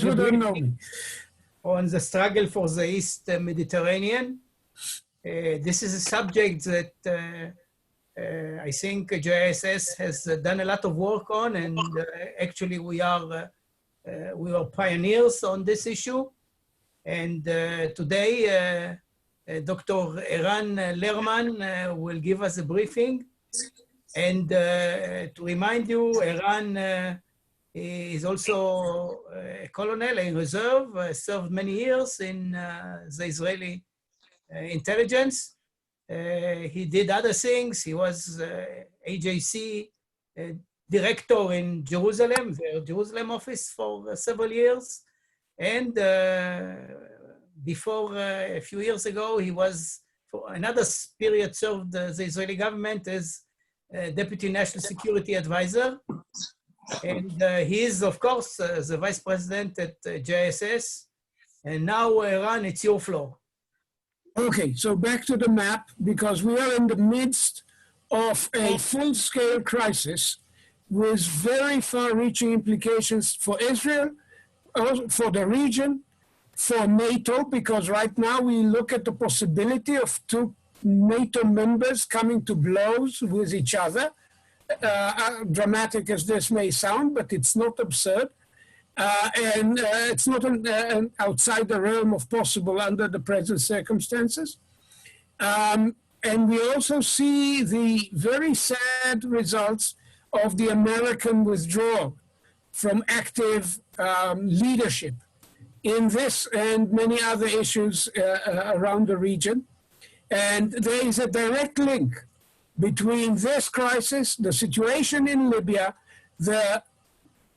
those who don't know me. On the struggle for the East Mediterranean. This is a subject that I think JISS has done a lot of work on, and actually we are pioneers on this issue. And today, Dr. Eran Lerman will give us a briefing. And to remind you, Eran is also a colonel in reserve, served many years in the Israeli intelligence. He did other things. He was AJC director in Jerusalem, the Jerusalem office for several years. And before a few years ago, he was, for another period, served the Israeli government as Deputy National Security Advisor. And he is, of course, the Vice President at JISS. And now, Eran, it's your floor. Okay, so back to the map, because we are in the midst of a full-scale crisis with very far-reaching implications for Israel, for the region, for NATO, because right now we look at the possibility of two NATO members coming to blows with each other. Dramatic as this may sound, but it's not absurd. And it's not outside the realm of possible under the present circumstances. And we also see the very sad results of the American withdrawal from active leadership in this and many other issues around the region. And there is a direct link between this crisis, the situation in Libya, the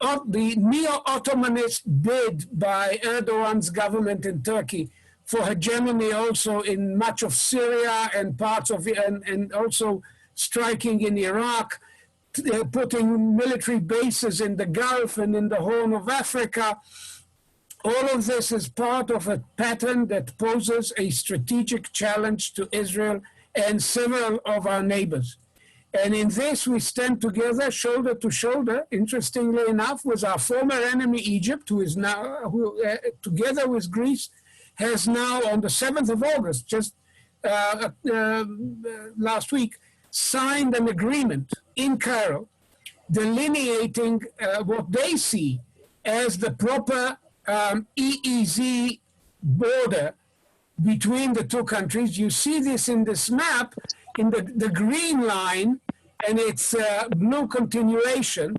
neo-Ottomanist bid by Erdogan's government in Turkey for hegemony also in much of Syria and parts of, and also striking in Iraq, putting military bases in the Gulf and in the Horn of Africa. All of this is part of a pattern that poses a strategic challenge to Israel and several of our neighbors. And in this, we stand together, shoulder to shoulder, interestingly enough, with our former enemy, Egypt, who is now, together with Greece, has now, on the 7th of August, just last week, signed an agreement in Cairo, delineating what they see as the proper EEZ border between the two countries. You see this in this map, in the green line, and its blue continuation,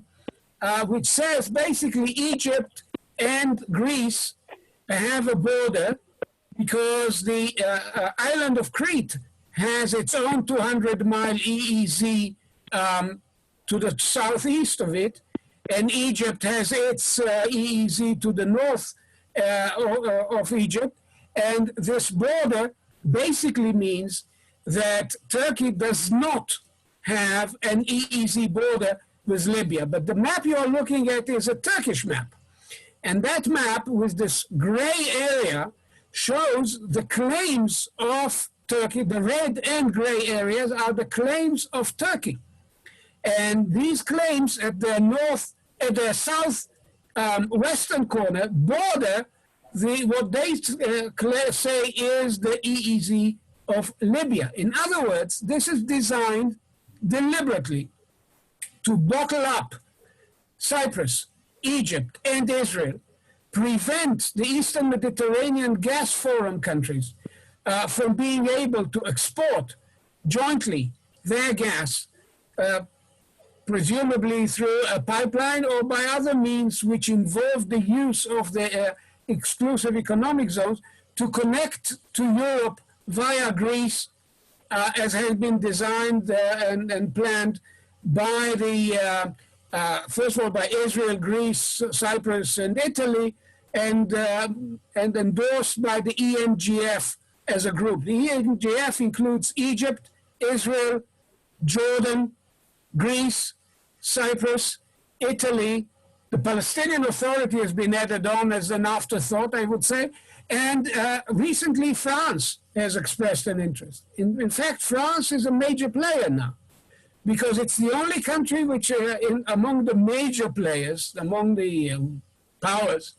which says basically Egypt and Greece have a border because the island of Crete has its own 200-mile EEZ to the southeast of it, and Egypt has its EEZ to the north of Egypt. And this border basically means that Turkey does not have an EEZ border with Libya. But the map you are looking at is a Turkish map. And that map with this gray area shows the claims of Turkey. The red and gray areas are the claims of Turkey. And these claims at the south western corner border what they say is the EEZ of Libya. In other words, this is designed deliberately to bottle up Cyprus, Egypt, and Israel, prevent the Eastern Mediterranean gas forum countries from being able to export jointly their gas, presumably through a pipeline or by other means which involve the use of the exclusive economic zones to connect to Europe via Greece, as has been designed and planned by the, first of all, by Israel, Greece, Cyprus, and Italy, and endorsed by the ENGF as a group. The ENGF includes Egypt, Israel, Jordan, Greece, Cyprus, Italy. The Palestinian Authority has been added on as an afterthought, I would say. And recently, France has expressed an interest. In fact, France is a major player now, because it's the only country which, among the major players, among the powers,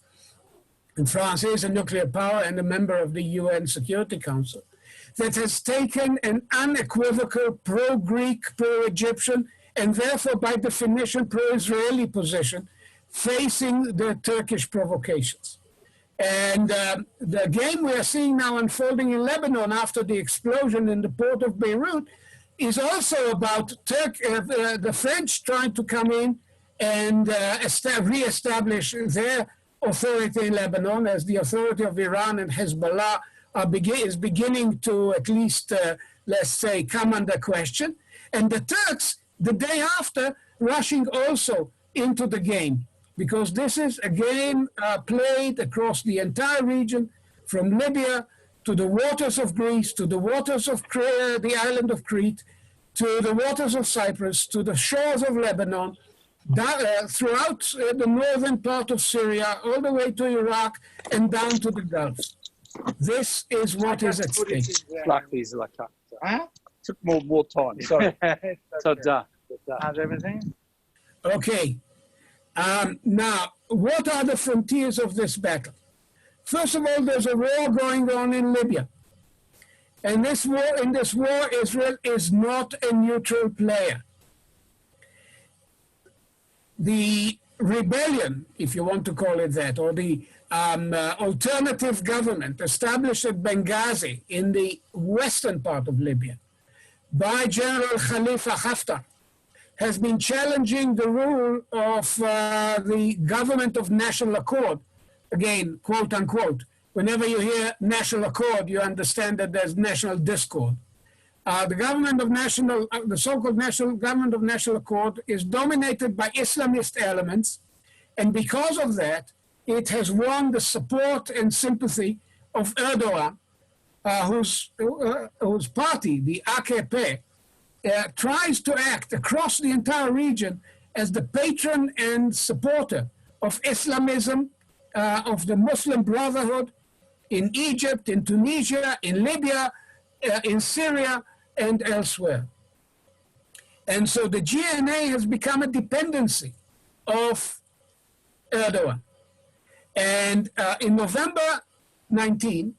and France is a nuclear power and a member of the UN Security Council, that has taken an unequivocal pro-Greek, pro-Egyptian, and therefore by definition pro-Israeli position facing the Turkish provocations. And the game we are seeing now unfolding in Lebanon after the explosion in the port of Beirut is also about the French trying to come in and re-establish their authority in Lebanon, as the authority of Iran and Hezbollah is beginning to at least, let's say, come under question. And the Turks, the day after, rushing also into the game, because this is a game played across the entire region, from Libya to the waters of Greece, to the waters of the island of Crete, to the waters of Cyprus, to the shores of Lebanon, throughout the northern part of Syria, all the way to Iraq, and down to the Gulf. This is what is at stake. Took more time, sorry. How's everything? Okay. Now, what are the frontiers of this battle? First of all, there's a war going on in Libya. And in this war, Israel is not a neutral player. The rebellion, if you want to call it that, or the alternative government established at Benghazi in the western part of Libya by General Khalifa Haftar, has been challenging the rule of the government of national accord. Again, quote unquote. Whenever you hear national accord, you understand that there's national discord. The so-called national government of national accord is dominated by Islamist elements, and because of that, it has won the support and sympathy of Erdogan, whose party, the AKP, tries to act across the entire region as the patron and supporter of Islamism, of the Muslim Brotherhood in Egypt, in Tunisia, in Libya, in Syria, and elsewhere. And so the GNA has become a dependency of Erdogan. And in November 19,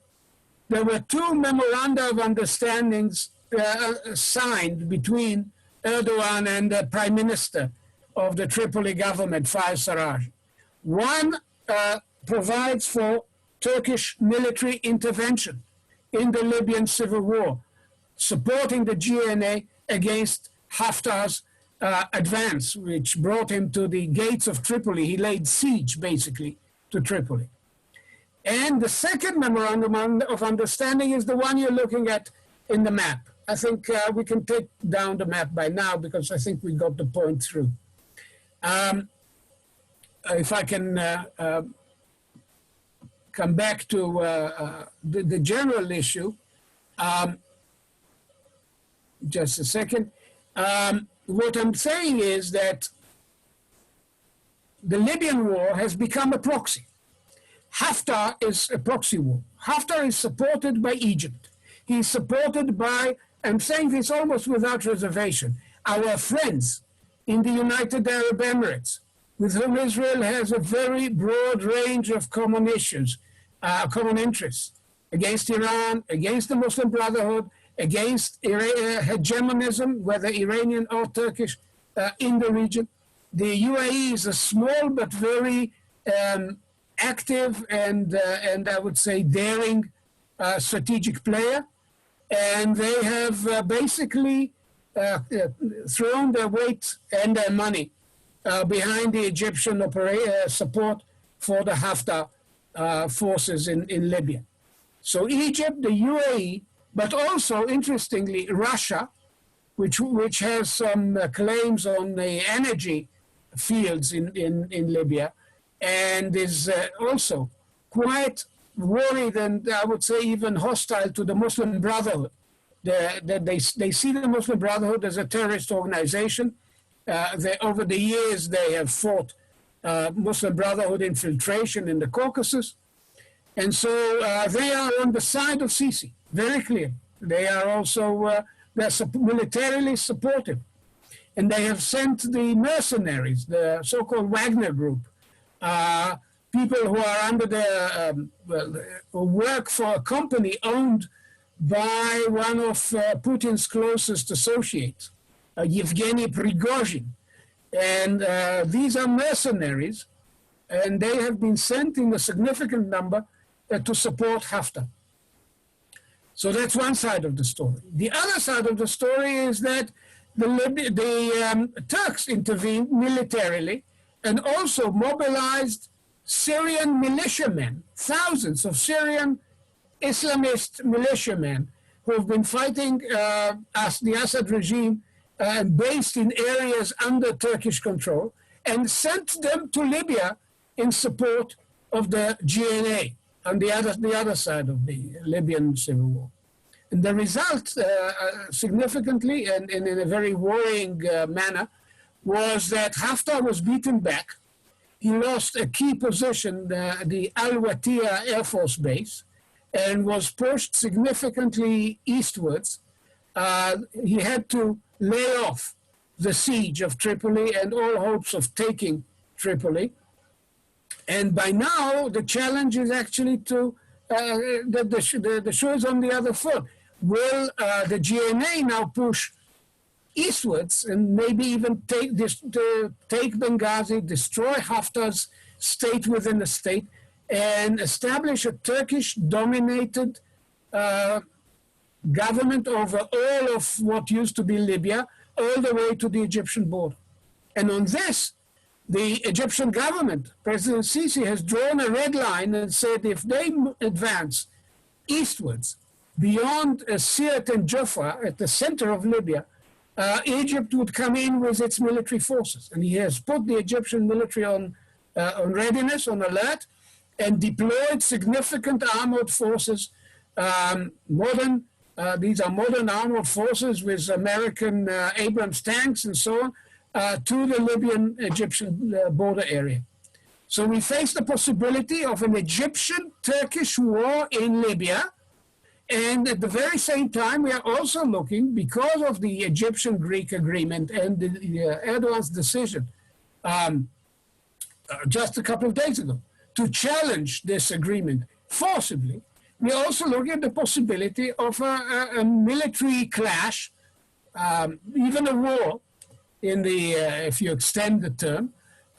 there were two memoranda of understandings signed between Erdogan and the Prime Minister of the Tripoli government, Fayez Sarraj. One provides for Turkish military intervention in the Libyan civil war, supporting the GNA against Haftar's advance, which brought him to the gates of Tripoli. He laid siege, basically, to Tripoli. And the second memorandum of understanding is the one you're looking at in the map. I think we can take down the map by now, because I think we got the point through. If I can come back to the general issue, just a second. What I'm saying is that the Libyan war has become a proxy. Haftar is a proxy war. Haftar is supported by Egypt. He's supported by, I'm saying this almost without reservation, our friends in the United Arab Emirates, with whom Israel has a very broad range of common issues, common interests, against Iran, against the Muslim Brotherhood, against hegemonism, whether Iranian or Turkish, in the region. The UAE is a small but very active and I would say daring strategic player, and they have basically thrown their weight and their money behind the Egyptian support for the Haftar forces in Libya. So Egypt, the UAE, but also, interestingly, Russia, which has some claims on the energy fields in Libya, and is also quite worried and I would say even hostile to the Muslim Brotherhood. They see the Muslim Brotherhood as a terrorist organization. Over the years, they have fought Muslim Brotherhood infiltration in the Caucasus. And so they are on the side of Sisi, very clear. They are also militarily supportive. And they have sent the mercenaries, the so-called Wagner group, people who are under the, work for a company owned by one of Putin's closest associates, Yevgeny Prigozhin. And these are mercenaries, and they have been sent in a significant number to support Haftar. So that's one side of the story. The other side of the story is that the Turks intervened militarily and also mobilized Syrian militiamen, thousands of Syrian Islamist militiamen who have been fighting as the Assad regime based in areas under Turkish control, and sent them to Libya in support of the GNA on the other side of the Libyan civil war. And the result, significantly and in a very worrying manner, was that Haftar was beaten back. He lost a key position, the Al-Watiya Air Force Base, and was pushed significantly eastwards. He had to lay off the siege of Tripoli and all hopes of taking Tripoli. And by now, the challenge is actually to, the shoe is on the other foot. Will the GNA now push eastwards and maybe even take Benghazi, destroy Haftar's state within the state, and establish a Turkish-dominated government over all of what used to be Libya, all the way to the Egyptian border? And on this, the Egyptian government, President Sisi, has drawn a red line and said if they advance eastwards beyond Sirte and Jaffa at the center of Libya, Egypt would come in with its military forces. And he has put the Egyptian military on readiness, on alert, and deployed significant armored forces, these are modern armored forces with American Abrams tanks and so on, to the Libyan-Egyptian border area. So we face the possibility of an Egyptian-Turkish war in Libya, and at the very same time, we are also looking, because of the Egyptian-Greek agreement and Erdogan's decision just a couple of days ago to challenge this agreement forcibly, we are also looking at the possibility of a military clash, even a war, in the, if you extend the term,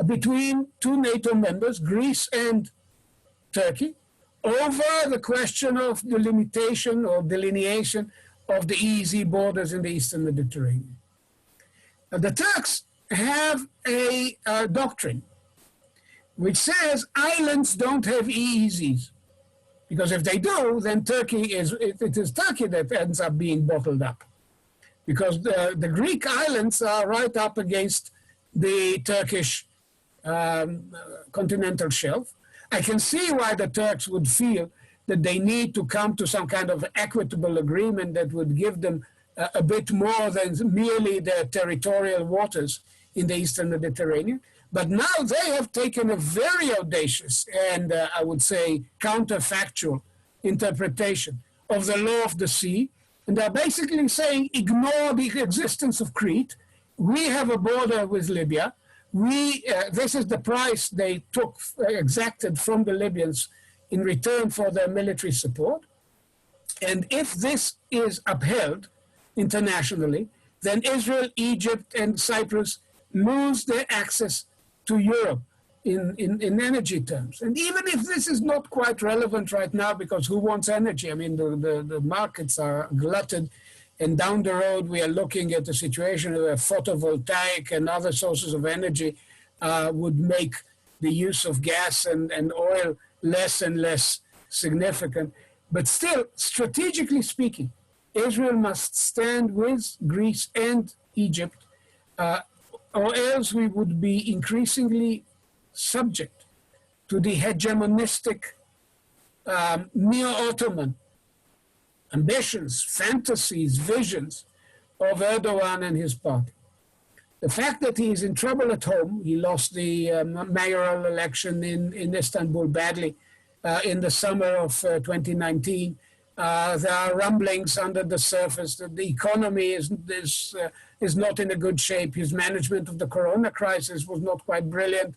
between two NATO members, Greece and Turkey, over the question of the limitation or delineation of the EEZ borders in the Eastern Mediterranean. The Turks have a doctrine which says islands don't have EEZs, because if they do, then it is Turkey that ends up being bottled up, because the Greek islands are right up against the Turkish continental shelf. I can see why the Turks would feel that they need to come to some kind of equitable agreement that would give them a bit more than merely their territorial waters in the Eastern Mediterranean. But now they have taken a very audacious and I would say counterfactual interpretation of the law of the sea. And they're basically saying, ignore the existence of Crete. We have a border with Libya. This is the price they exacted from the Libyans in return for their military support. And if this is upheld internationally, then Israel, Egypt, and Cyprus lose their access to Europe in energy terms. And even if this is not quite relevant right now, because who wants energy? I mean, the markets are glutted. And down the road, we are looking at a situation where photovoltaic and other sources of energy would make the use of gas and oil less and less significant. But still, strategically speaking, Israel must stand with Greece and Egypt, or else we would be increasingly subject to the hegemonistic neo-Ottoman ambitions, fantasies, visions of Erdogan and his party. The fact that he is in trouble at home, he lost the mayoral election in Istanbul badly in the summer of 2019. There are rumblings under the surface that the economy is not in a good shape. His management of the corona crisis was not quite brilliant.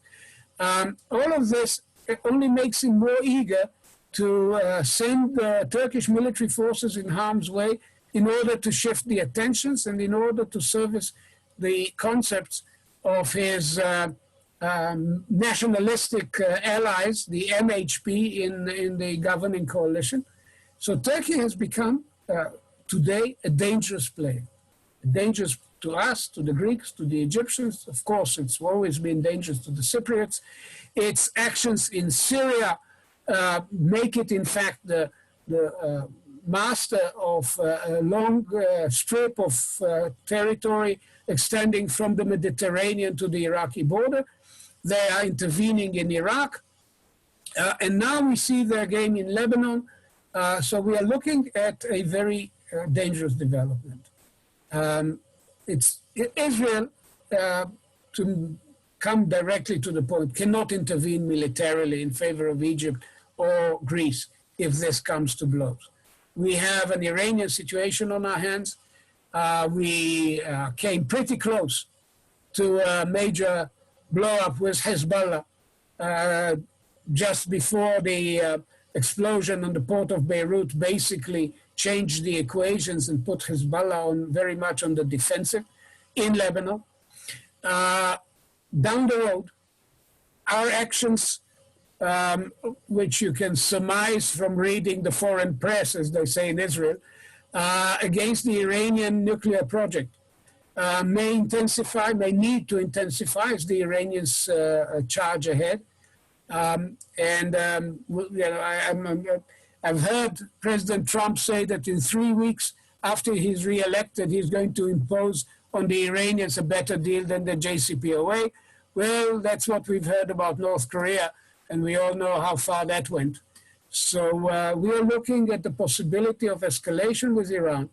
All of this only makes him more eager to send Turkish military forces in harm's way in order to shift the attentions and in order to service the concepts of his nationalistic allies, the MHP in the governing coalition. So Turkey has become today a dangerous player, dangerous to us, to the Greeks, to the Egyptians. Of course, it's always been dangerous to the Cypriots. Its actions in Syria make it, in fact, the master of a long strip of territory extending from the Mediterranean to the Iraqi border. They are intervening in Iraq. And now we see their game in Lebanon. So we are looking at a very dangerous development. Israel, to come directly to the point, cannot intervene militarily in favor of Egypt or Greece if this comes to blows. We have an Iranian situation on our hands. We came pretty close to a major blow-up with Hezbollah just before the explosion on the port of Beirut basically changed the equations and put Hezbollah very much on the defensive in Lebanon. Down the road, our actions, which you can surmise from reading the foreign press, as they say in Israel, against the Iranian nuclear project, may need to intensify as the Iranians charge ahead. I've heard President Trump say that in 3 weeks after he's reelected, he's going to impose on the Iranians a better deal than the JCPOA. Well, that's what we've heard about North Korea, and we all know how far that went. So we are looking at the possibility of escalation with Iran,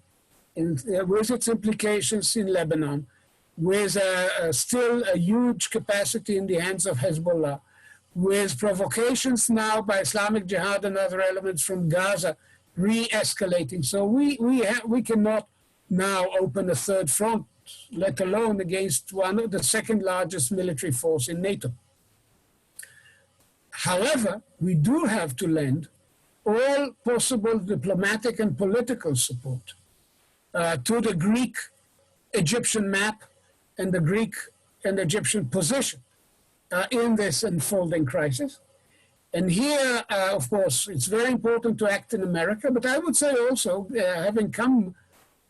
and with its implications in Lebanon, with still a huge capacity in the hands of Hezbollah, with provocations now by Islamic Jihad and other elements from Gaza re-escalating. So we cannot now open a third front, let alone against the second largest military force in NATO. However, we do have to lend all possible diplomatic and political support to the Greek-Egyptian map and the Greek and Egyptian position in this unfolding crisis. And here, of course, it's very important to act in America, but I would say also, having come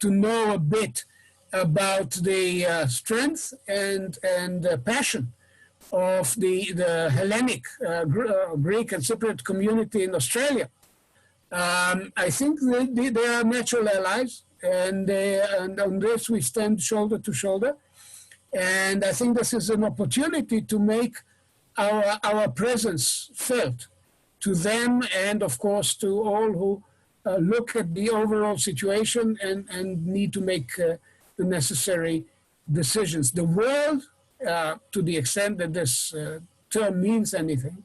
to know a bit about the strength and passion of the Hellenic Greek and Cypriot community in Australia, I think they are natural allies, and on this we stand shoulder to shoulder. And I think this is an opportunity to make our presence felt to them and, of course, to all who look at the overall situation and need to make the necessary decisions. The world, to the extent that this term means anything,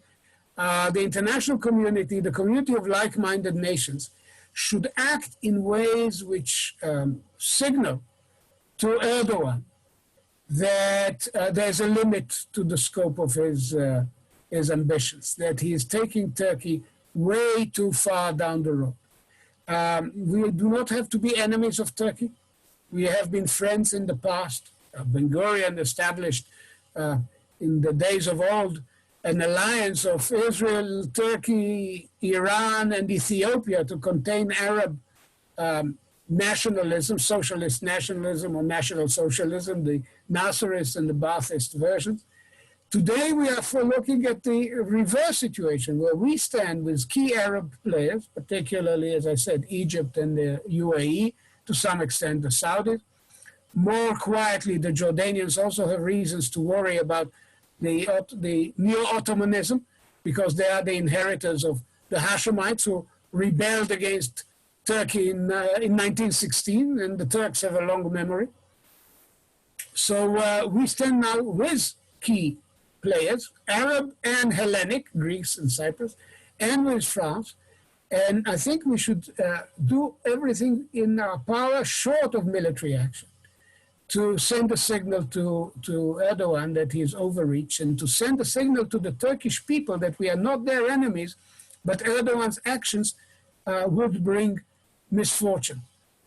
the international community, the community of like-minded nations, should act in ways which signal to Erdogan that there's a limit to the scope of his ambitions, that he is taking Turkey way too far down the road. We do not have to be enemies of Turkey. We have been friends in the past. Ben-Gurion established in the days of old an alliance of Israel, Turkey, Iran, and Ethiopia to contain Arab nationalism, socialist nationalism or national socialism, the Nasserist and the Ba'athist versions. Today we are looking at the reverse situation where we stand with key Arab players, particularly, as I said, Egypt and the UAE, to some extent the Saudis. More quietly, the Jordanians also have reasons to worry about the neo-Ottomanism because they are the inheritors of the Hashemites who rebelled against Turkey in 1916, and the Turks have a long memory. So we stand now with key players, Arab and Hellenic, Greece and Cyprus, and with France. And I think we should do everything in our power, short of military action, to send a signal to Erdogan that he is overreach, and to send a signal to the Turkish people that we are not their enemies, but Erdogan's actions would bring misfortune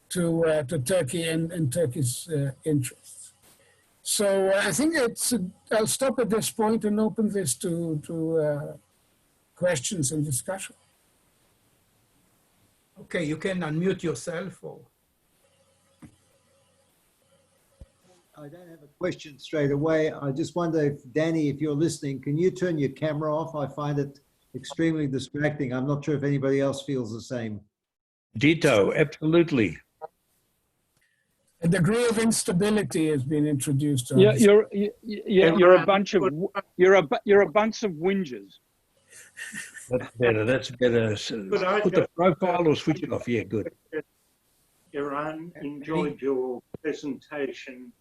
to Turkey and Turkey's interests. So I think I'll stop at this point and open this to questions and discussion. Okay, you can unmute yourself. Or... I don't have a question straight away. I just wonder if, Danny, if you're listening, can you turn your camera off? I find it extremely distracting. I'm not sure if anybody else feels the same. Ditto, absolutely. A degree of instability has been introduced. Yeah, you're a bunch of whingers. That's better. That's better. Put the profile or switch it off. Yeah, good. Eran, enjoyed your presentation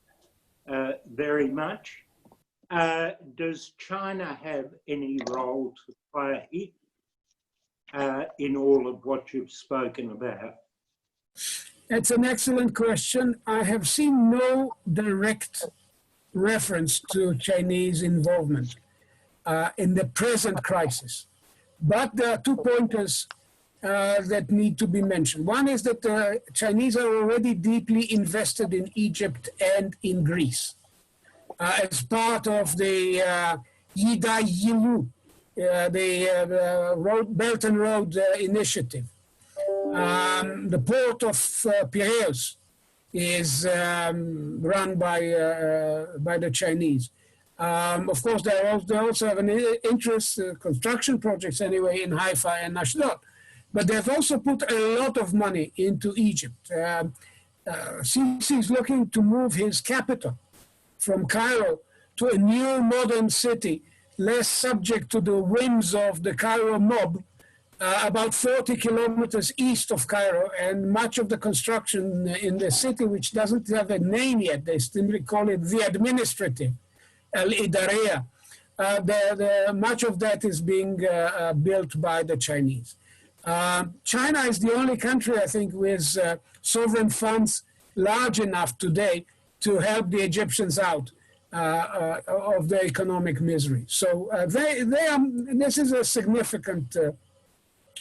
very much. Does China have any role to play in all of what you've spoken about? It's an excellent question. I have seen no direct reference to Chinese involvement in the present crisis. But there are 2 pointers that need to be mentioned. One is that the Chinese are already deeply invested in Egypt and in Greece as part of the Yida Yilu, the Belt and Road Initiative. The port of Piraeus is run by the Chinese. Of course, they also have an interest, construction projects anyway, in Haifa and Ashdod. But they've also put a lot of money into Egypt. Sisi is looking to move his capital from Cairo to a new modern city, less subject to the whims of the Cairo mob, about 40 kilometers east of Cairo, and much of the construction in the city, which doesn't have a name yet, they simply call it the administrative, Al-Idaria. Much of that is being built by the Chinese. China is the only country, I think, with sovereign funds large enough today to help the Egyptians out of their economic misery. So this is a significant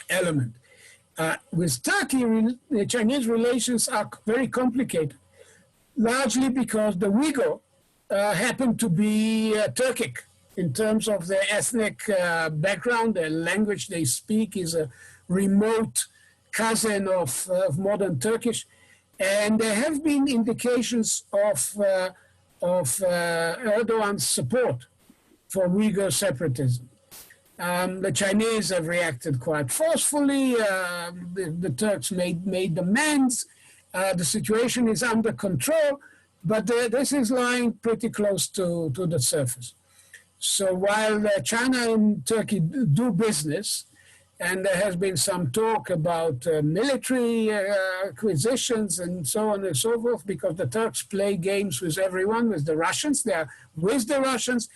element. With Turkey, the Chinese relations are very complicated, largely because the Uyghur happen to be Turkic in terms of their ethnic background. The language they speak is a remote cousin of modern Turkish, and there have been indications of Erdogan's support for Uyghur separatism. The Chinese have reacted quite forcefully. The Turks made demands. The situation is under control, but this is lying pretty close to the surface. So while China and Turkey do business, and there has been some talk about military acquisitions and so on and so forth, because the Turks play games with everyone, with the Russians. They are with the Russians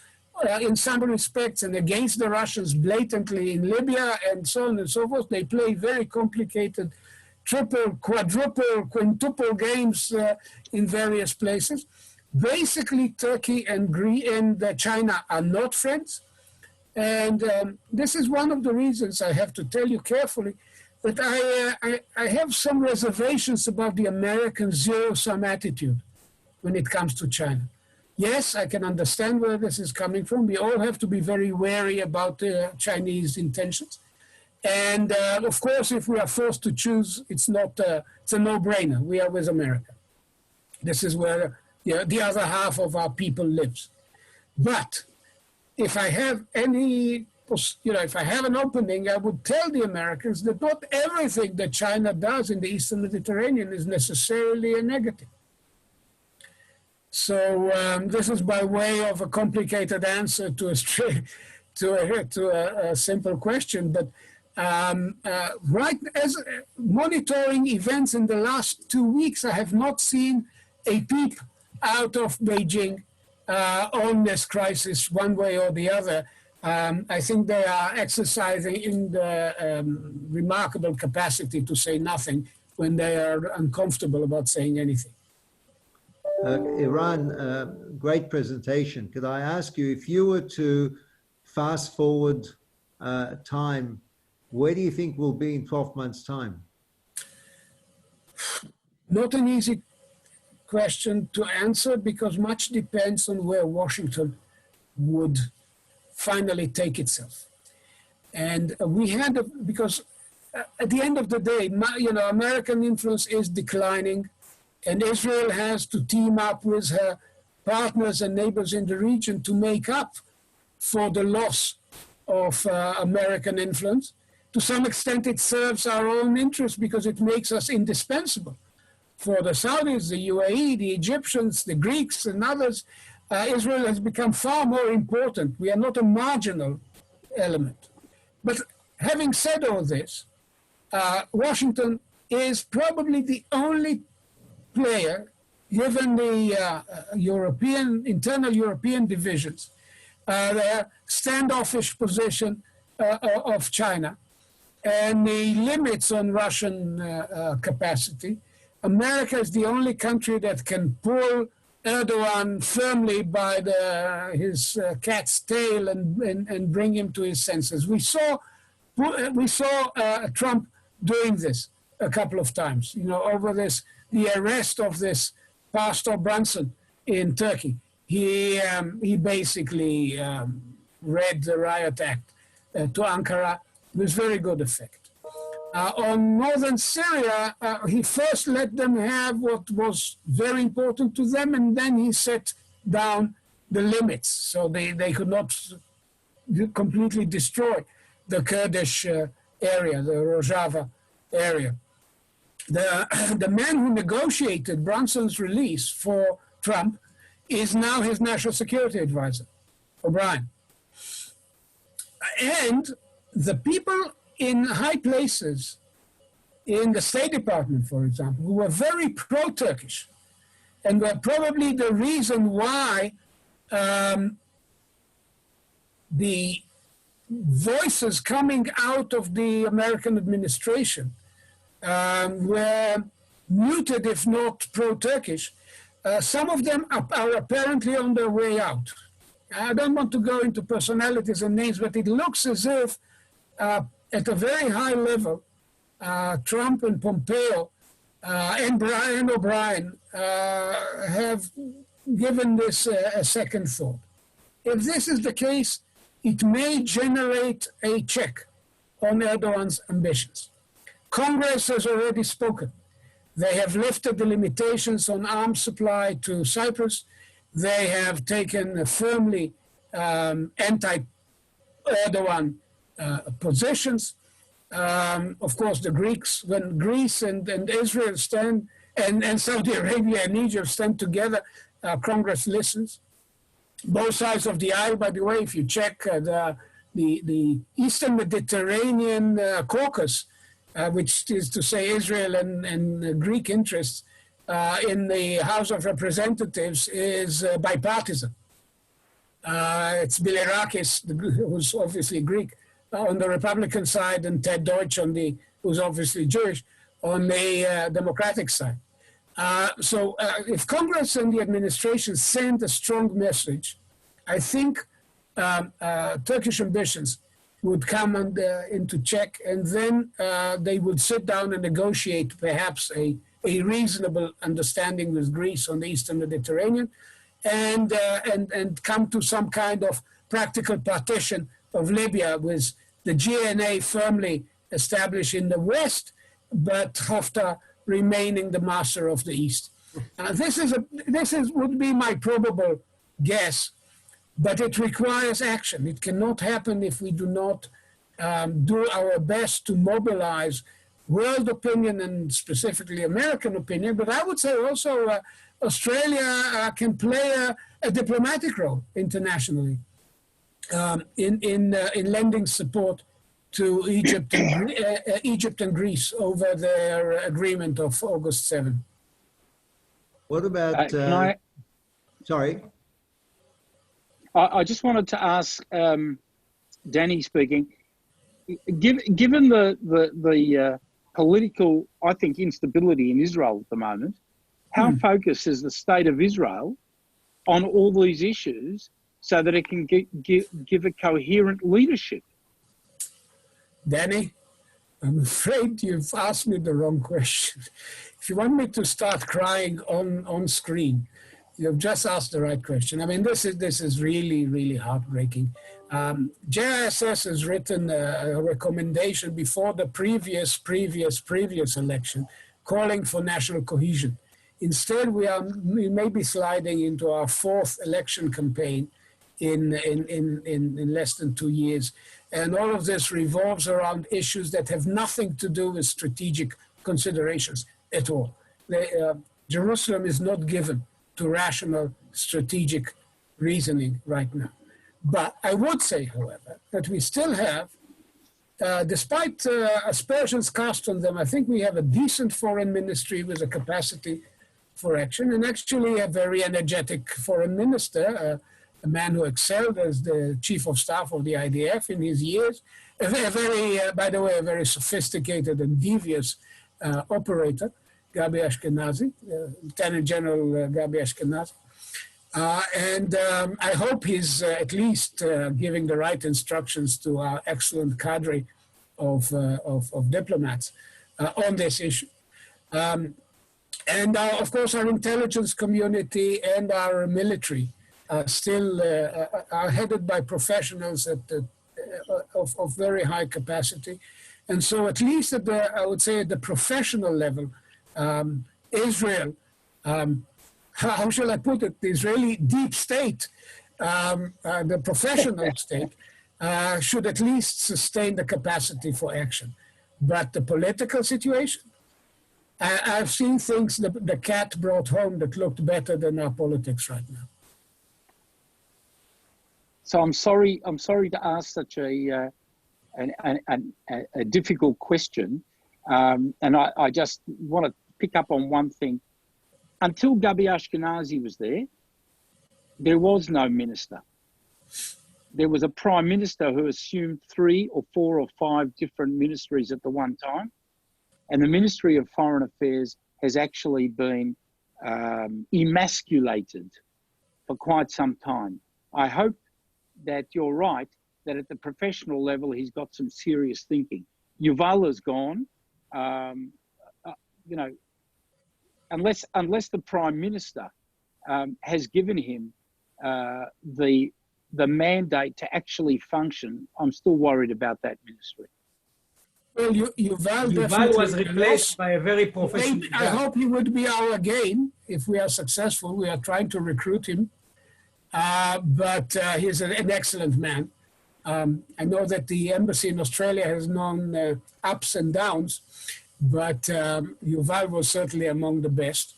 in some respects and against the Russians blatantly in Libya and so on and so forth. They play very complicated triple, quadruple, quintuple games in various places. Basically, Turkey and China are not friends. And this is one of the reasons, I have to tell you carefully, that I have some reservations about the American zero-sum attitude when it comes to China. Yes, I can understand where this is coming from. We all have to be very wary about Chinese intentions. And of course, if we are forced to choose, it's a no-brainer. We are with America. This is where the other half of our people lives. But if I have if I have an opening, I would tell the Americans that not everything that China does in the Eastern Mediterranean is necessarily a negative. So this is by way of a complicated answer to a simple question. But right as monitoring events in the last 2 weeks, I have not seen a peep out of Beijing on this crisis one way or the other. I think they are exercising in the remarkable capacity to say nothing when they are uncomfortable about saying anything. Eran, great presentation. Could I ask you, if you were to fast forward time, where do you think we'll be in 12 months' time? Not an easy question to answer because much depends on where Washington would finally take itself. And we had, because at the end of the day, American influence is declining, and Israel has to team up with her partners and neighbors in the region to make up for the loss of American influence. To some extent, it serves our own interest because it makes us indispensable. For the Saudis, the UAE, the Egyptians, the Greeks, and others, Israel has become far more important. We are not a marginal element. But having said all this, Washington is probably the only player, given the internal European divisions, the standoffish position of China, and the limits on Russian capacity. America is the only country that can pull Erdogan firmly by his cat's tail and bring him to his senses. We saw Trump doing this a couple of times, over the arrest of this Pastor Brunson in Turkey. He basically read the riot act to Ankara with very good effect. On northern Syria, he first let them have what was very important to them, and then he set down the limits so they could not completely destroy the Kurdish area, the Rojava area. The man who negotiated Brunson's release for Trump is now his national security advisor, O'Brien. And the people in high places in the State Department, for example, who were very pro-Turkish and were probably the reason why the voices coming out of the American administration were muted, if not pro-Turkish. Some of them are apparently on their way out. I don't want to go into personalities and names, but it looks as if at a very high level, Trump and Pompeo and O'Brien have given this a second thought. If this is the case, it may generate a check on Erdogan's ambitions. Congress has already spoken. They have lifted the limitations on arms supply to Cyprus. They have taken firmly anti-Erdogan positions. Of course, the Greeks, when Greece and Israel stand, and Saudi Arabia and Egypt stand together, Congress listens. Both sides of the aisle, by the way, if you check the Eastern Mediterranean caucus, which is to say Israel and Greek interests, in the House of Representatives is bipartisan. It's Bilirakis, who's obviously Greek, on the Republican side, and Ted Deutsch, who's obviously Jewish, on the Democratic side. So if Congress and the administration send a strong message, I think Turkish ambitions would come into check, and then they would sit down and negotiate perhaps a reasonable understanding with Greece on the Eastern Mediterranean, and come to some kind of practical partition of Libya with the GNA firmly established in the West, but Haftar remaining the master of the East. This would be my probable guess, but it requires action. It cannot happen if we do not do our best to mobilize world opinion and specifically American opinion. But I would say also Australia can play a diplomatic role internationally in lending support to Egypt and Greece over their agreement of August 7. What about? Sorry. I just wanted to ask, Danny speaking. Given the political, I think, instability in Israel at the moment, How focused is the state of Israel on all these issues so that it can give a coherent leadership? Danny, I'm afraid you've asked me the wrong question. If you want me to start crying on screen, you've just asked the right question. I mean, this is really, really heartbreaking. JISS has written a recommendation before the previous election calling for national cohesion. Instead, we may be sliding into our fourth election campaign in less than 2 years. And all of this revolves around issues that have nothing to do with strategic considerations at all. Jerusalem is not given to rational strategic reasoning right now. But I would say, however, that we still have, despite aspersions cast on them, I think we have a decent foreign ministry with a capacity for action, and actually a very energetic foreign minister, a man who excelled as the chief of staff of the IDF in his years, by the way, a very sophisticated and devious operator, Gabi Ashkenazi, Lieutenant General Gabi Ashkenazi. And I hope he's at least giving the right instructions to our excellent cadre of diplomats on this issue. And of course, our intelligence community and our military still are headed by professionals of very high capacity. And so at least at I would say at the professional level, Israel, how shall I put it, the Israeli deep state, the professional state, should at least sustain the capacity for action. But the political situation, I've seen things the cat brought home that looked better than our politics right now. So I'm sorry to ask such a difficult question, and I just want to pick up on one thing. Until Gabi Ashkenazi was there was no minister. There was a prime minister who assumed 3 or 4 or 5 different ministries at the one time. And the Ministry of Foreign Affairs has actually been emasculated for quite some time. I hope that you're right, that at the professional level, he's got some serious thinking. Yuval is gone. Unless the Prime Minister has given him the mandate to actually function, I'm still worried about that ministry. Well, Yuval was replaced by a very professional guy. I hope he would be our gain if we are successful. We are trying to recruit him, but he's an excellent man. I know that the embassy in Australia has known ups and downs, but Yuval was certainly among the best.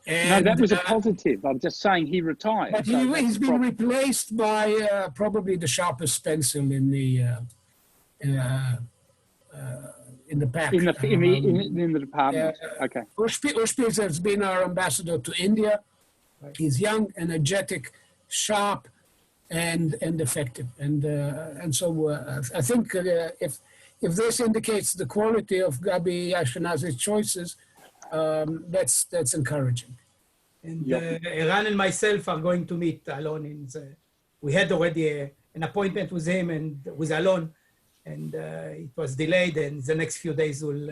And, no, that was a positive. I'm just saying he retired. But so he's been replaced by probably the sharpest pencil in the pack. In the department. Okay. Ushpiz has been our ambassador to India. He's young, energetic, sharp, and effective. And so I think if this indicates the quality of Gabi Ashkenazi's choices, that's encouraging. And Eran and myself are going to meet Alon. We had already an appointment with him and with Alon, and it was delayed. And the next few days we'll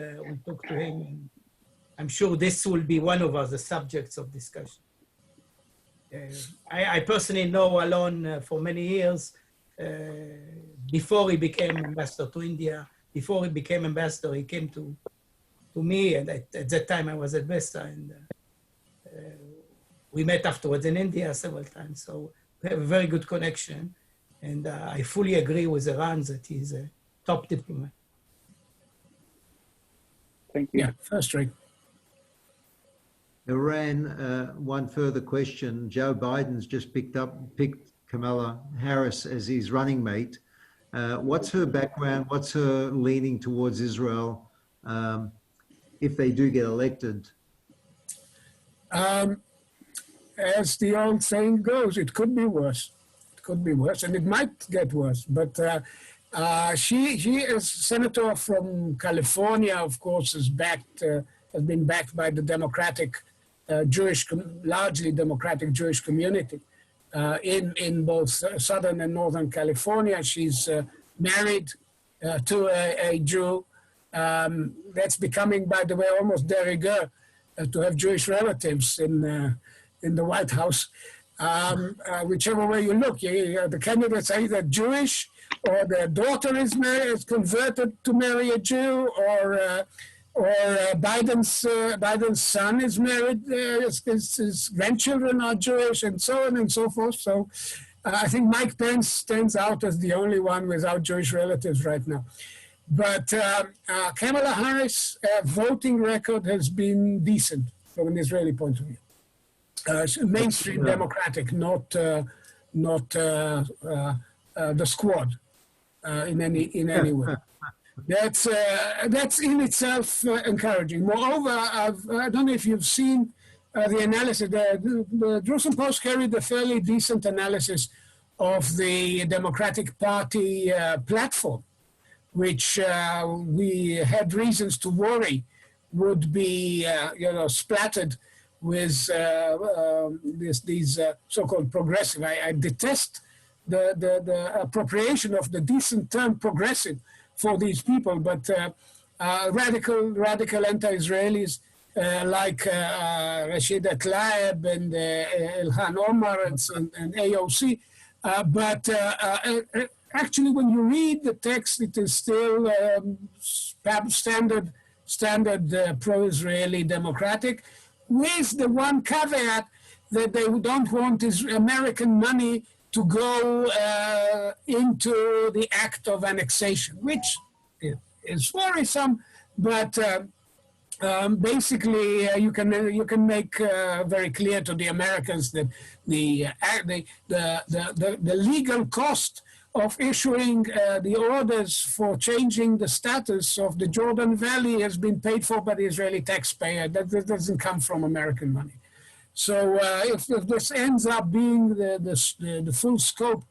talk to him. And I'm sure this will be one of the subjects of discussion. I personally know Alon for many years. Before he became ambassador to India, before he became ambassador, he came to me, and at that time I was at Vesta, and we met afterwards in India several times. So we have a very good connection, and I fully agree with Eran that he's a top diplomat. Thank you. Yeah, first rate. Eran, one further question. Joe Biden's just picked Kamala Harris as his running mate. What's her background? What's her leaning towards Israel if they do get elected? As the old saying goes, it could be worse. It could be worse, and it might get worse. But she is senator from California, of course, has been backed by the Democratic largely democratic Jewish community in both Southern and Northern California. She's married to a Jew. That's becoming, by the way, almost de rigueur to have Jewish relatives in the White House. Whichever way you look, the candidates are either Jewish, or their daughter is converted to marry a Jew, or Biden's son is married, his grandchildren are Jewish, and so on and so forth. So I think Mike Pence stands out as the only one without Jewish relatives right now. But Kamala Harris' voting record has been decent from an Israeli point of view. Mainstream Democratic, not the squad in any way. That's in itself encouraging. Moreover, I don't know if you've seen the analysis. The Jerusalem Post carried a fairly decent analysis of the Democratic Party platform, which we had reasons to worry would be, splattered with these so-called progressive. I detest the appropriation of the decent term progressive for these people, but radical anti-Israelis like Rashida Tlaib and Ilhan Omar and AOC. But actually, when you read the text, it is still standard pro-Israeli democratic, with the one caveat that they don't want American money to go into the act of annexation, which is worrisome, but basically you can make very clear to the Americans that the legal cost of issuing the orders for changing the status of the Jordan Valley has been paid for by the Israeli taxpayer. That doesn't come from American money. So if this ends up being the full scope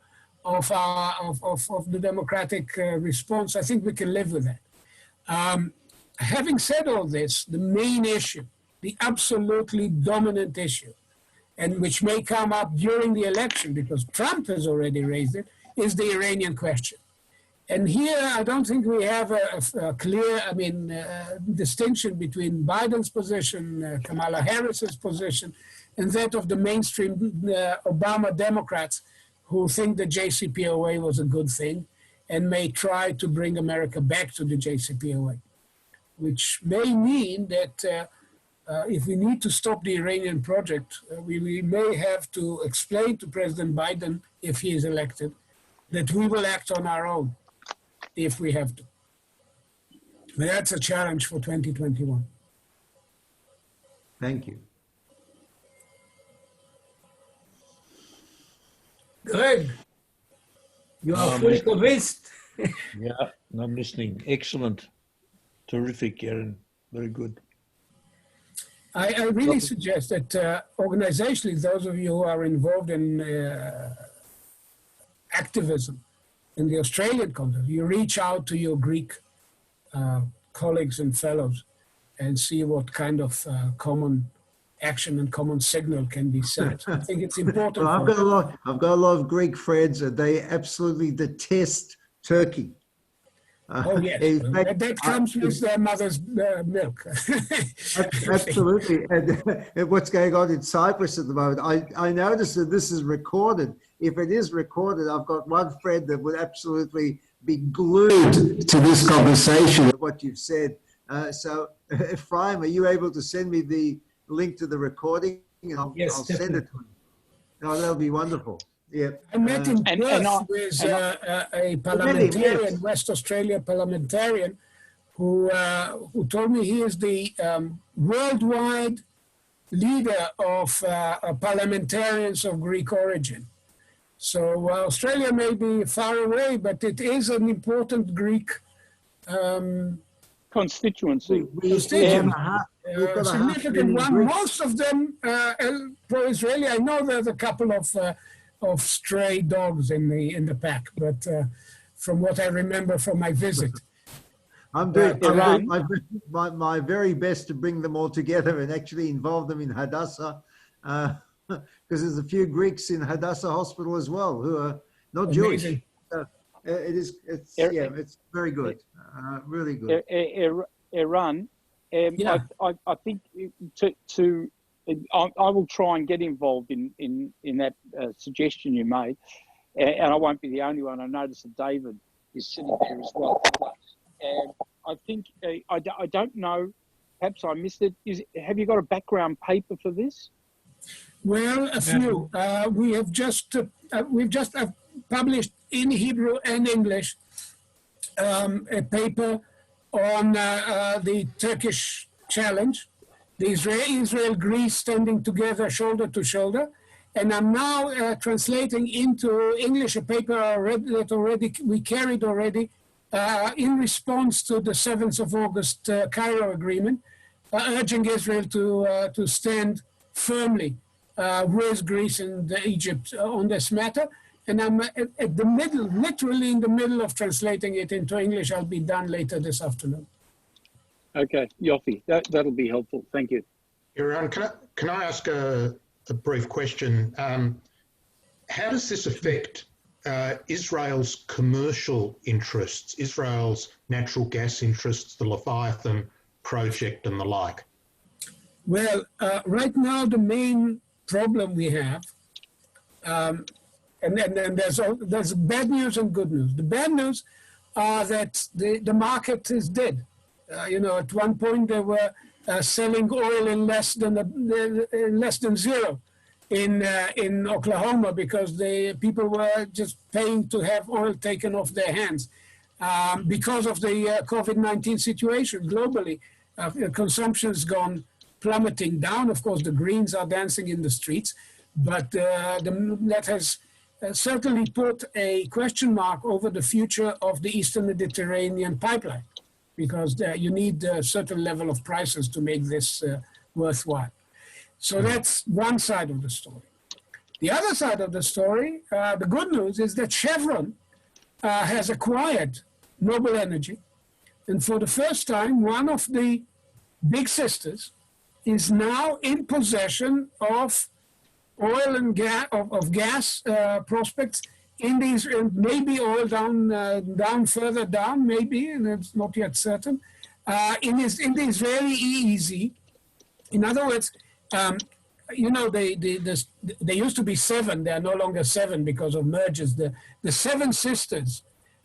of the democratic response, I think we can live with that. Having said all this, the main issue, the absolutely dominant issue, and which may come up during the election because Trump has already raised it, is the Iranian question. And here, I don't think we have a clear, distinction between Biden's position, Kamala Harris's position, and that of the mainstream Obama Democrats who think the JCPOA was a good thing and may try to bring America back to the JCPOA, which may mean that if we need to stop the Iranian project, we may have to explain to President Biden, if he is elected, that we will act on our own if we have to. But that's a challenge for 2021. Thank you. Greg, you are fully convinced. Yeah, I'm listening. Excellent. Terrific, Eran. Very good. I really suggest that organizationally, those of you who are involved in activism in the Australian context, you reach out to your Greek colleagues and fellows and see what kind of common action and common signal can be sent. I think it's important. Well, I've got a lot of Greek friends, and they absolutely detest Turkey. Oh yes, that comes with their mother's milk. Absolutely, and what's going on in Cyprus at the moment? I noticed that this is recorded. If it is recorded, I've got one friend that would absolutely be glued to this conversation of what you've said. So, Ephraim, are you able to send me the link to the recording? And I'll send it to him. Oh, that'll be wonderful. Yeah. I met in Perth with a parliamentarian, West Australia parliamentarian, who told me he is the worldwide leader of parliamentarians of Greek origin. So Australia may be far away, but it is an important Greek constituency. Significant one. Most of them pro-Israeli. I know there's a couple of stray dogs in the pack, but from what I remember from my visit. I'm doing Iran. my very best to bring them all together and actually involve them in Hadassah, because there's a few Greeks in Hadassah Hospital as well who are not Amazing. Jewish. It's very good, really good. Iran, Yeah. I think I will try and get involved in that suggestion you made, and I won't be the only one. I noticed that David is sitting there as well. And I think I don't know. Perhaps I missed it. Have you got a background paper for this? Well, a few. We've just published in Hebrew and English a paper on the Turkish challenge, the Israel-Greece standing together shoulder to shoulder. And I'm now translating into English a paper that we carried already in response to the 7th of August Cairo agreement, urging Israel to stand firmly with Greece and Egypt on this matter. And I'm at the middle, literally in the middle of translating it into English. I'll be done later this afternoon. Okay, Yofi, that'll be helpful. Thank you. Eran, can I ask a brief question? How does this affect Israel's commercial interests, Israel's natural gas interests, the Leviathan project and the like? Well, right now the main problem we have, and there's bad news and good news. The bad news are that the market is dead. At one point they were selling oil in less than zero in Oklahoma because the people were just paying to have oil taken off their hands because of the COVID-19 situation globally. Consumption has gone plummeting down. Of course, the Greens are dancing in the streets, but that has certainly put a question mark over the future of the Eastern Mediterranean pipeline, because you need a certain level of prices to make this worthwhile. So that's one side of the story. The other side of the story, the good news is that Chevron has acquired Noble Energy. And for the first time, one of the big sisters is now in possession of oil and gas prospects in these, maybe oil down further down, maybe, and it's not yet certain, in the Israeli EEZ. In other words, they used to be 7. They are no longer 7 because of mergers. The 7 sisters,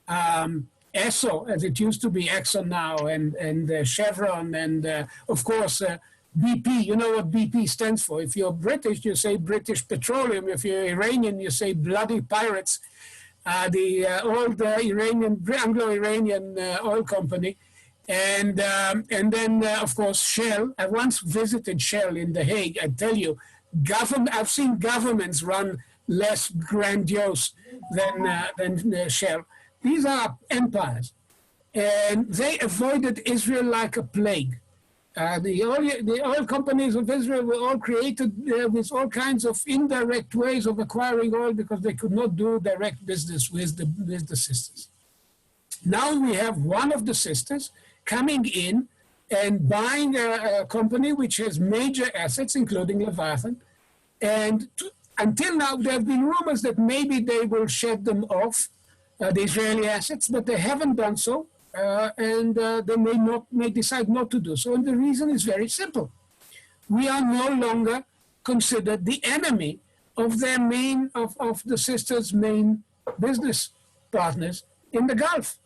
Esso, as it used to be, Exxon now, and Chevron, and of course BP. You know what BP stands for. If you're British, you say British Petroleum. If you're Iranian, you say bloody pirates. The old Anglo-Iranian oil company. And then, of course, Shell. I once visited Shell in The Hague. I tell you, I've seen governments run less grandiose than Shell. These are empires. And they avoided Israel like a plague. The oil companies of Israel were all created with all kinds of indirect ways of acquiring oil because they could not do direct business with the sisters. Now we have one of the sisters coming in and buying a company which has major assets, including Leviathan. And until now, there have been rumors that maybe they will shed them off, the Israeli assets, but they haven't done so. And they may decide not to do so. And the reason is very simple. We are no longer considered the enemy of the sisters' main business partners in the Gulf.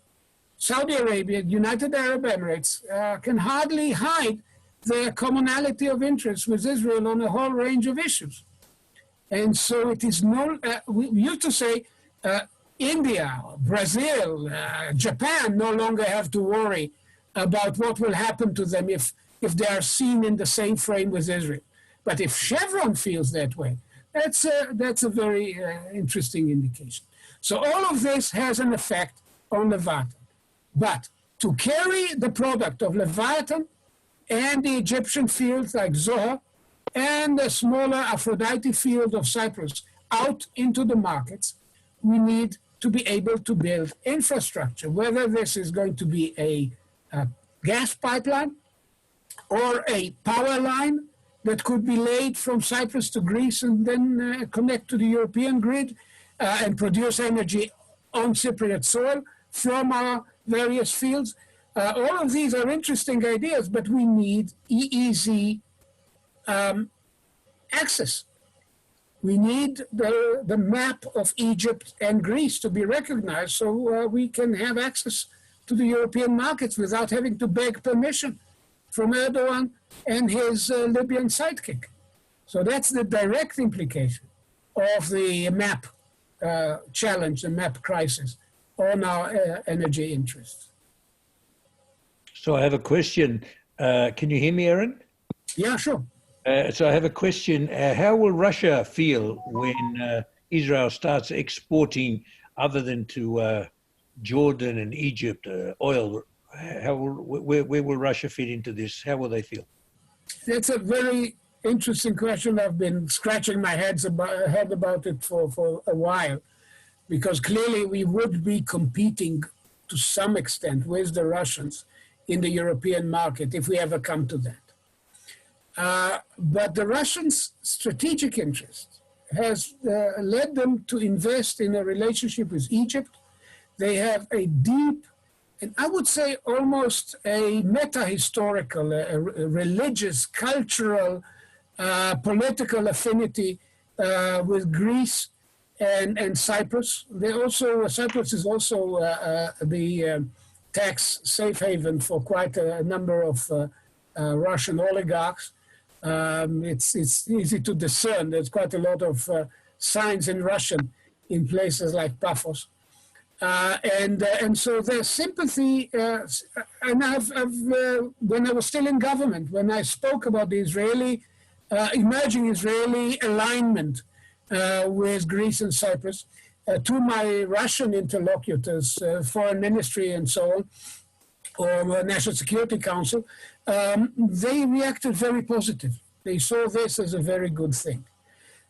Saudi Arabia, United Arab Emirates can hardly hide their commonality of interest with Israel on a whole range of issues. And so it is we used to say India, Brazil, Japan no longer have to worry about what will happen to them if they are seen in the same frame with Israel. But if Chevron feels that way, that's a very interesting indication. So all of this has an effect on Leviathan. But to carry the product of Leviathan and the Egyptian fields like Zohar and the smaller Aphrodite field of Cyprus out into the markets, we need to be able to build infrastructure, whether this is going to be a gas pipeline or a power line that could be laid from Cyprus to Greece and then connect to the European grid and produce energy on Cypriot soil from our various fields. All of these are interesting ideas, but we need EEZ access. We need the map of Egypt and Greece to be recognized so we can have access to the European markets without having to beg permission from Erdogan and his Libyan sidekick. So that's the direct implication of the map challenge, the map crisis on our energy interests. So I have a question. Can you hear me, Eran? Yeah, sure. So I have a question. How will Russia feel when Israel starts exporting, other than to Jordan and Egypt, oil? Where will Russia fit into this? How will they feel? That's a very interesting question. I've been scratching my head about it for a while, because clearly we would be competing to some extent with the Russians in the European market if we ever come to that. But the Russians' strategic interest has led them to invest in a relationship with Egypt. They have a deep, and I would say almost a meta-historical, a religious, cultural, political affinity with Greece and Cyprus. Cyprus is also the tax safe haven for quite a number of Russian oligarchs. It's easy to discern. There's quite a lot of signs in Russian in places like Paphos. And so their sympathy, and when I was still in government, when I spoke about the emerging Israeli alignment with Greece and Cyprus, to my Russian interlocutors, foreign ministry and so on, or National Security Council, they reacted very positively. They saw this as a very good thing.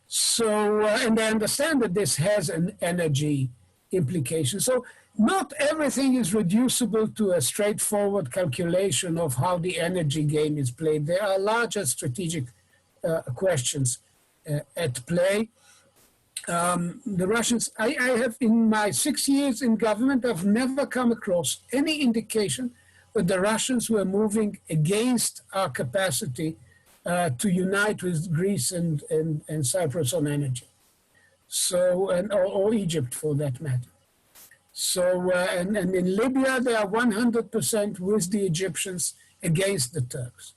So, and I understand that this has an energy implication. So not everything is reducible to a straightforward calculation of how the energy game is played. There are larger strategic questions at play. The Russians, I have, in my 6 years in government, I've never come across any indication that the Russians were moving against our capacity to unite with Greece and Cyprus on energy. So, or Egypt for that matter. So, and in Libya, they are 100% with the Egyptians against the Turks.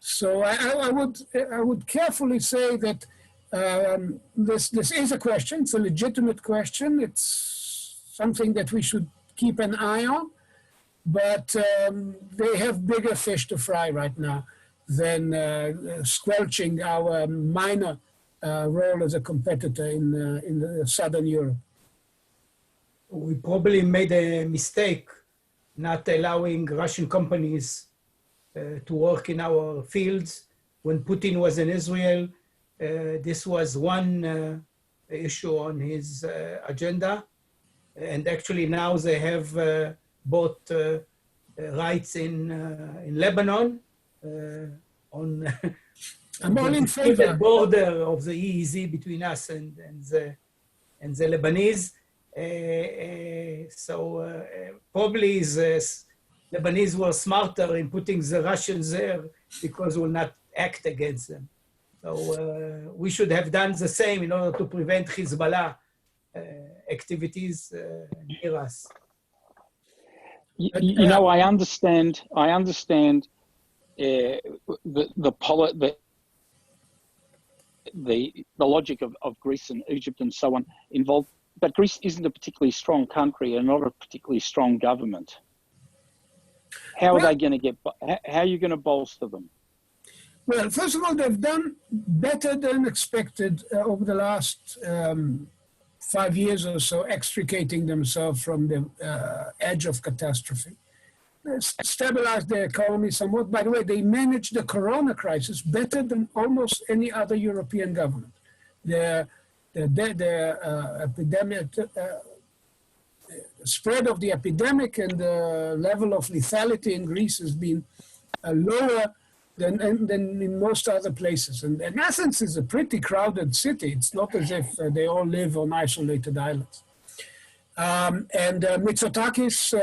So I would carefully say that this is a question. It's a legitimate question. It's something that we should keep an eye on. But they have bigger fish to fry right now than squelching our minor role as a competitor in the Southern Europe. We probably made a mistake not allowing Russian companies to work in our fields. When Putin was in Israel, this was one issue on his agenda. And actually now they have bought rights in Lebanon on the border of the EEZ between us and the Lebanese. Probably the Lebanese were smarter in putting the Russians there because we will not act against them. So we should have done the same in order to prevent Hezbollah activities near us. You know, I understand the logic of Greece and Egypt and so on involved, but Greece isn't a particularly strong country and not a particularly strong government. How are they going to how are you going to bolster them? Well, first of all, they've done better than expected over the last 5 years or so, extricating themselves from the edge of catastrophe. They stabilized their economy somewhat. By the way, they managed the corona crisis better than almost any other European government. Their epidemic spread of the epidemic and the level of lethality in Greece has been lower than in most other places. And Athens is a pretty crowded city. It's not as if they all live on isolated islands. And Mitsotakis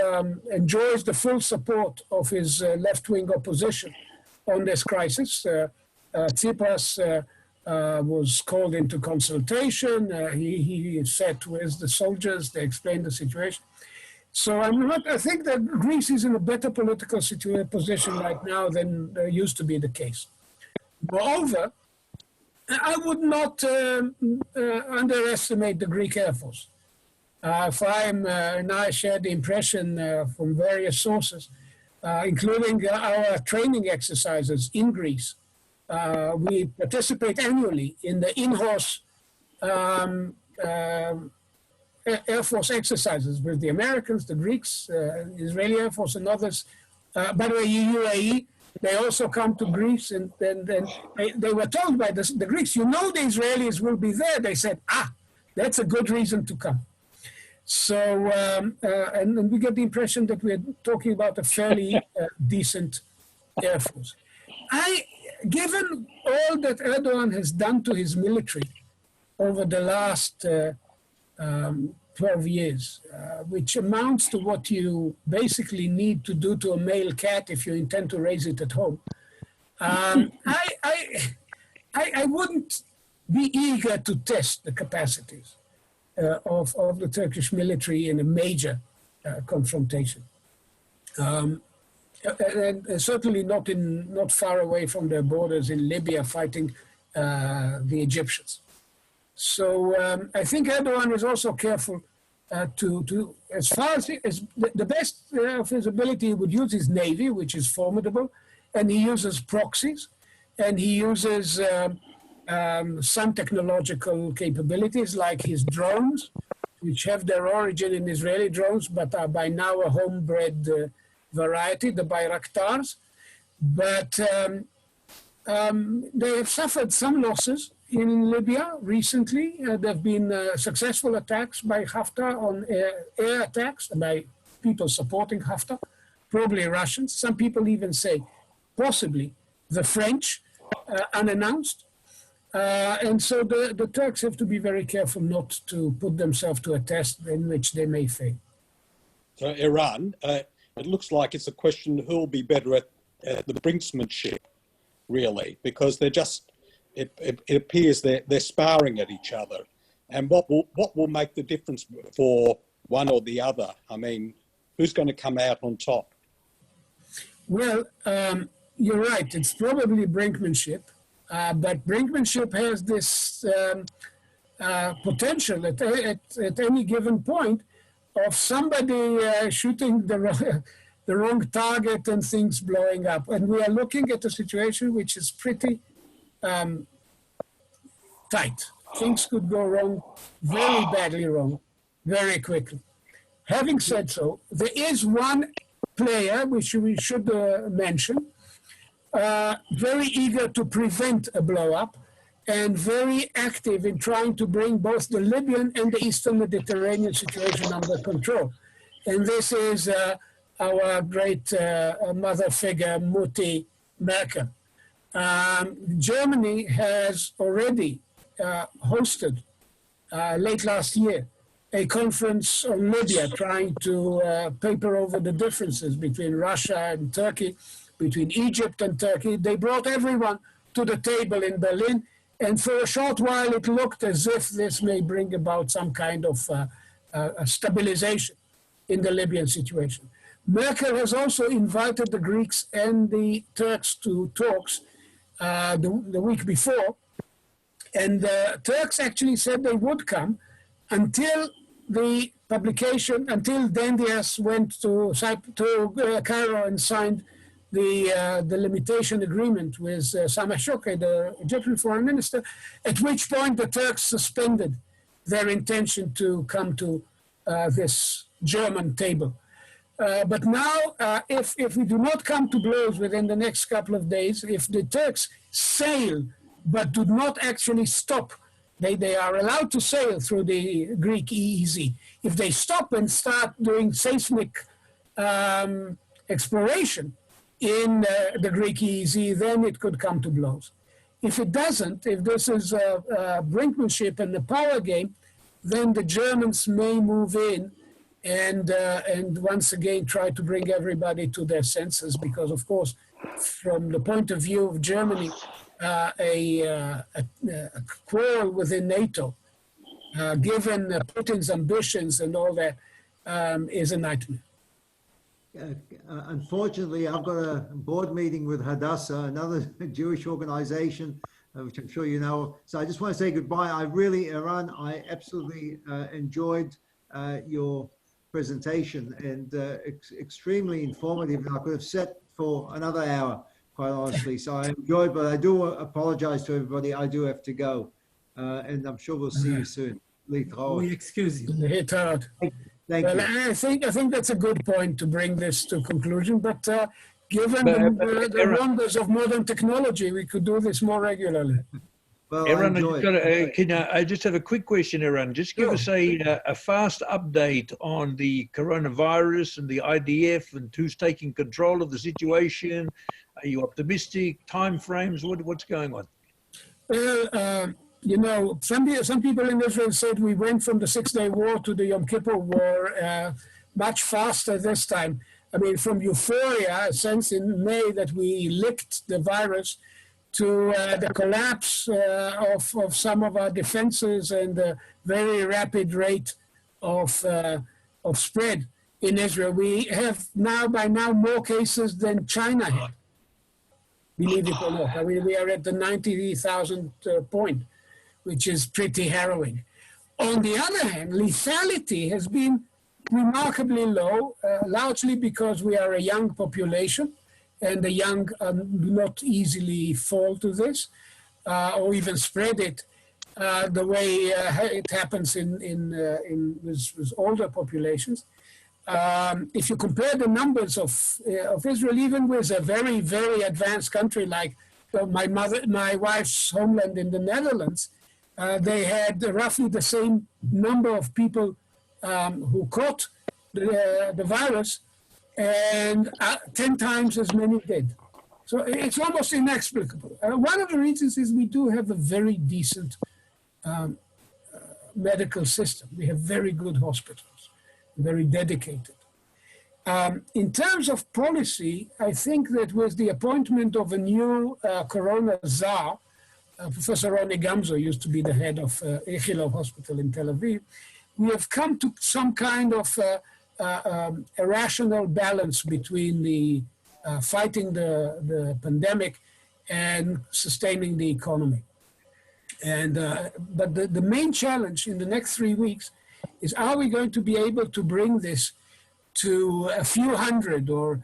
enjoys the full support of his left-wing opposition on this crisis. Tsipras was called into consultation. He sat with the soldiers. They explained the situation. So I think that Greece is in a better political position right now than used to be the case. Moreover, I would not underestimate the Greek Air Force. And I share the impression from various sources, including our training exercises in Greece. We participate annually in the in-horse Air Force exercises with the Americans, the Greeks, Israeli Air Force, and others. By the way, UAE, they also come to Greece, and they were told by the Greeks, you know the Israelis will be there. They said, that's a good reason to come. So, and we get the impression that we're talking about a fairly decent Air Force. Given all that Erdogan has done to his military over the last 12 years, which amounts to what you basically need to do to a male cat if you intend to raise it at home, I wouldn't be eager to test the capacities of the Turkish military in a major confrontation. And certainly not far away from their borders in Libya fighting the Egyptians. So I think Erdogan is also careful to as far as the best of his ability, he would use his navy, which is formidable, and he uses proxies, and he uses some technological capabilities like his drones, which have their origin in Israeli drones, but are by now a homebred variety, the Bayraktars. But they have suffered some losses in Libya recently. There have been successful attacks by Haftar on air attacks by people supporting Haftar, probably Russians. Some people even say possibly the French, unannounced. And so the Turks have to be very careful not to put themselves to a test in which they may fail. So Iran, it looks like it's a question who will be better at the brinksmanship, really, because they're just, it appears they're sparring at each other. And what will make the difference for one or the other? I mean, who's going to come out on top? Well, you're right. It's probably brinkmanship. But brinkmanship has this potential at any given point of somebody shooting the wrong target and things blowing up. And we are looking at a situation which is pretty tight. Things could go wrong, very badly wrong, very quickly. Having said so, there is one player which we should mention, very eager to prevent a blow-up and very active in trying to bring both the Libyan and the Eastern Mediterranean situation under control. And this is our great mother figure, Mutti Merkel. Germany has already hosted, late last year, a conference on Libya trying to paper over the differences between Russia and Turkey, between Egypt and Turkey. They brought everyone to the table in Berlin, and for a short while it looked as if this may bring about some kind of a stabilization in the Libyan situation. Merkel has also invited the Greeks and the Turks to talks the week before, and the Turks actually said they would come until the publication, until Dendias went to Cairo and signed the limitation agreement with Sameh Shoukry, the Egyptian foreign minister, at which point the Turks suspended their intention to come to this German table. But now, if we do not come to blows within the next couple of days, if the Turks sail but do not actually stop They are allowed to sail through the Greek EEZ. If they stop and start doing seismic exploration in the Greek EEZ, then it could come to blows. If it doesn't, if this is brinkmanship and the power game, then the Germans may move in and once again try to bring everybody to their senses, because of course, from the point of view of Germany, a quarrel within NATO, given Putin's ambitions and all that, is a nightmare. Unfortunately, I've got a board meeting with Hadassah, another Jewish organization, which I'm sure you know. So I just want to say goodbye. Eran, I absolutely enjoyed your presentation, and extremely informative. And I could have sat for another hour, quite honestly. So I enjoyed, but I do apologize to everybody. I do have to go. And I'm sure we'll see you soon. We excuse you. Thank you. I think that's a good point to bring this to conclusion. But given the wonders of modern technology, we could do this more regularly. Well, Eran, I just have a quick question, Eran. Just give us a fast update on the coronavirus and the IDF and who's taking control of the situation. Are you optimistic? Timeframes? What's going on? Well, you know, some people in Israel said we went from the Six-Day War to the Yom Kippur War much faster this time. I mean, from euphoria, a sense in May that we licked the virus, to the collapse of some of our defenses and the very rapid rate of spread in Israel. We have by now more cases than China had, believe it or not. I mean, we are at the 90,000 point, which is pretty harrowing. On the other hand, lethality has been remarkably low, largely because we are a young population, and the young do not easily fall to this or even spread it the way it happens with older populations. If you compare the numbers of Israel, even with a very, very advanced country like my wife's homeland in the Netherlands, they had roughly the same number of people who caught the virus, and 10 times as many did. So it's almost inexplicable. One of the reasons is we do have a very decent medical system. We have very good hospitals, very dedicated. In terms of policy, I think that with the appointment of a new corona czar, Professor Ronnie Gamzo used to be the head of Ichilov Hospital in Tel Aviv, we have come to some kind of a rational balance between the fighting the pandemic and sustaining the economy. And but the main challenge in the next 3 weeks is, are we going to be able to bring this to a few hundred or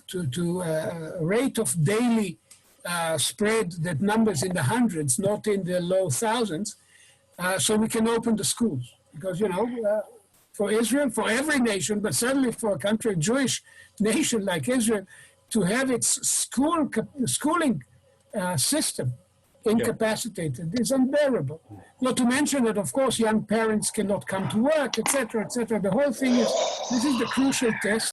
to a rate of daily spread that numbers in the hundreds, not in the low thousands, so we can open the schools. Because, you know, for Israel, for every nation, but certainly for a country, a Jewish nation like Israel, to have its schooling system incapacitated is unbearable. Not to mention that, of course, young parents cannot come to work, etc., etc. The whole thing is, this is the crucial test.